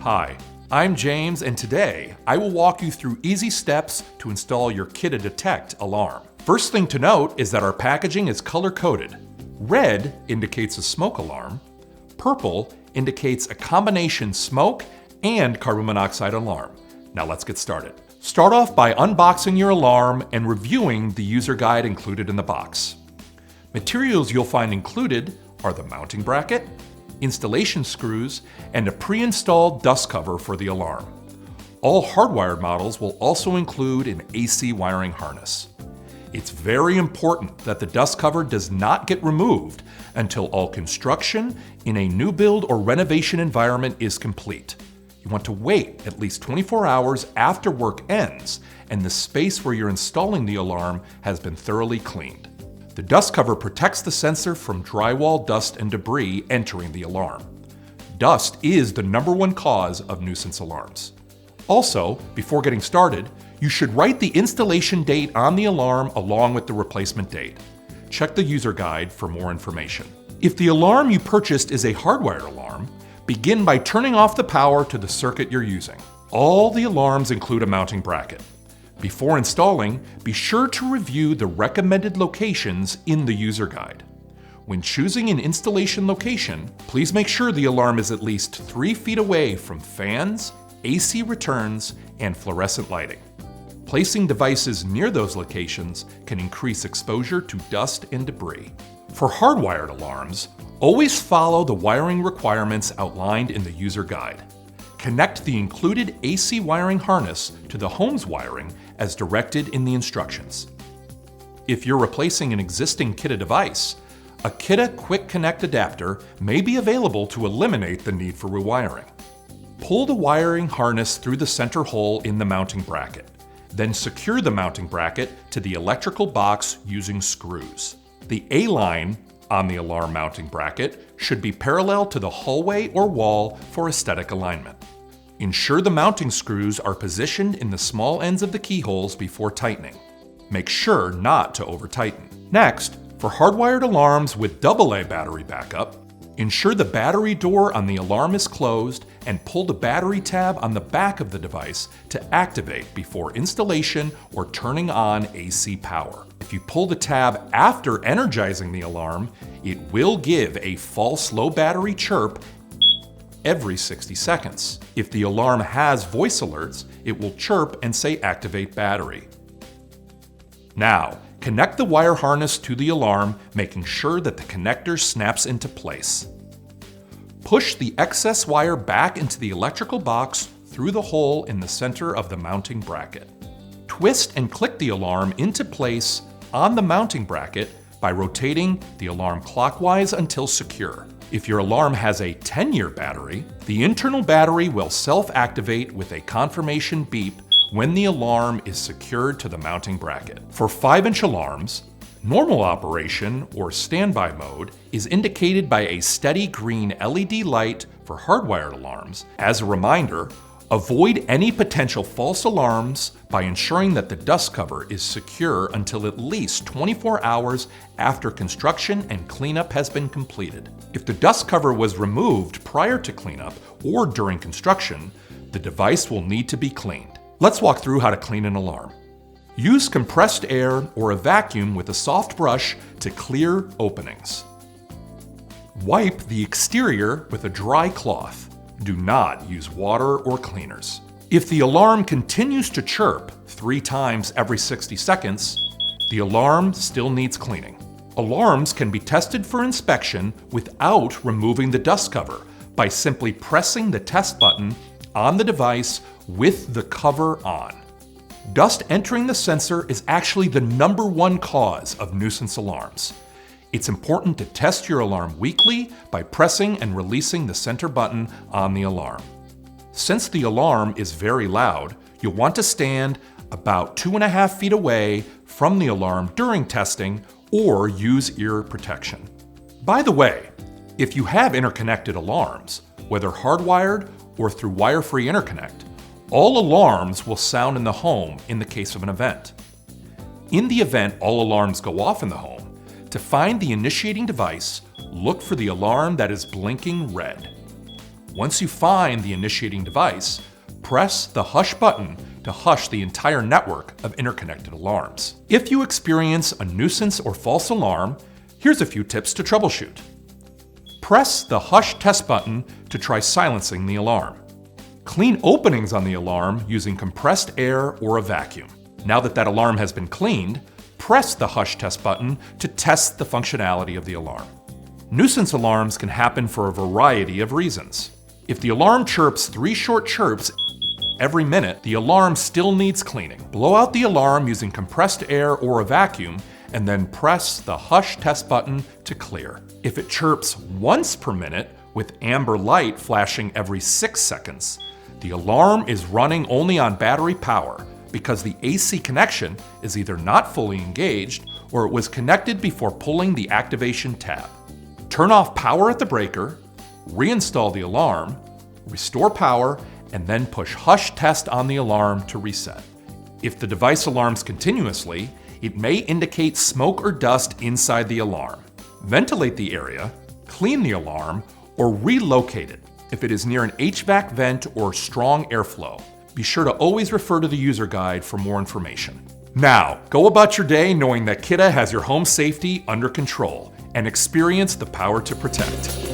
Hi, I'm James, and today I will walk you through easy steps to install your Kidde Detect alarm. First thing to note is that our packaging is color-coded. Red indicates a smoke alarm. Purple indicates a combination smoke and carbon monoxide alarm. Now let's get started. Start off by unboxing your alarm and reviewing the user guide included in the box. Materials you'll find included are the mounting bracket, installation screws, and a pre-installed dust cover for the alarm. All hardwired models will also include an AC wiring harness. It's very important that the dust cover does not get removed until all construction in a new build or renovation environment is complete. You want to wait at least 24 hours after work ends and the space where you're installing the alarm has been thoroughly cleaned. The dust cover protects the sensor from drywall dust and debris entering the alarm. Dust is the #1 cause of nuisance alarms. Also, before getting started, you should write the installation date on the alarm along with the replacement date. Check the user guide for more information. If the alarm you purchased is a hardwired alarm, begin by turning off the power to the circuit you're using. All the alarms include a mounting bracket. Before installing, be sure to review the recommended locations in the user guide. When choosing an installation location, please make sure the alarm is at least 3 feet away from fans, AC returns, and fluorescent lighting. Placing devices near those locations can increase exposure to dust and debris. For hardwired alarms, always follow the wiring requirements outlined in the user guide. Connect the included AC wiring harness to the home's wiring as directed in the instructions. If you're replacing an existing Kidde device, a Kidde Quick Connect adapter may be available to eliminate the need for rewiring. Pull the wiring harness through the center hole in the mounting bracket. Then secure the mounting bracket to the electrical box using screws. The A-line on the alarm mounting bracket should be parallel to the hallway or wall for aesthetic alignment. Ensure the mounting screws are positioned in the small ends of the keyholes before tightening. Make sure not to over-tighten. Next, for hardwired alarms with AA battery backup, ensure the battery door on the alarm is closed and pull the battery tab on the back of the device to activate before installation or turning on AC power. If you pull the tab after energizing the alarm, it will give a false low battery chirp every 60 seconds. If the alarm has voice alerts, it will chirp and say activate battery. Now, connect the wire harness to the alarm, making sure that the connector snaps into place. Push the excess wire back into the electrical box through the hole in the center of the mounting bracket. Twist and click the alarm into place on the mounting bracket by rotating the alarm clockwise until secure. If your alarm has a 10-year battery, the internal battery will self-activate with a confirmation beep when the alarm is secured to the mounting bracket. For 5-inch alarms, normal operation or standby mode is indicated by a steady green LED light for hardwired alarms. As a reminder, avoid any potential false alarms by ensuring that the dust cover is secure until at least 24 hours after construction and cleanup has been completed. If the dust cover was removed prior to cleanup or during construction, the device will need to be cleaned. Let's walk through how to clean an alarm. Use compressed air or a vacuum with a soft brush to clear openings. Wipe the exterior with a dry cloth. Do not use water or cleaners. If the alarm continues to chirp 3 times every 60 seconds, the alarm still needs cleaning. Alarms can be tested for inspection without removing the dust cover by simply pressing the test button on the device with the cover on. Dust entering the sensor is actually the #1 cause of nuisance alarms. It's important to test your alarm weekly by pressing and releasing the center button on the alarm. Since the alarm is very loud, you'll want to stand about 2.5 feet away from the alarm during testing or use ear protection. By the way, if you have interconnected alarms, whether hardwired or through wire-free interconnect, all alarms will sound in the home in the case of an event. In the event all alarms go off in the home, to find the initiating device, look for the alarm that is blinking red. Once you find the initiating device, press the hush button to hush the entire network of interconnected alarms. If you experience a nuisance or false alarm, here's a few tips to troubleshoot. Press the hush test button to try silencing the alarm. Clean openings on the alarm using compressed air or a vacuum. Now that alarm has been cleaned, press the hush test button to test the functionality of the alarm. Nuisance alarms can happen for a variety of reasons. If the alarm chirps 3 short chirps every minute, the alarm still needs cleaning. Blow out the alarm using compressed air or a vacuum, and then press the hush test button to clear. If it chirps once per minute with amber light flashing every 6 seconds, the alarm is running only on battery power because the AC connection is either not fully engaged or it was connected before pulling the activation tab. Turn off power at the breaker, reinstall the alarm, restore power, and then push hush test on the alarm to reset. If the device alarms continuously, it may indicate smoke or dust inside the alarm. Ventilate the area, clean the alarm, or relocate it if it is near an HVAC vent or strong airflow. Be sure to always refer to the user guide for more information. Now, go about your day knowing that Kidde has your home safety under control and experience the power to protect.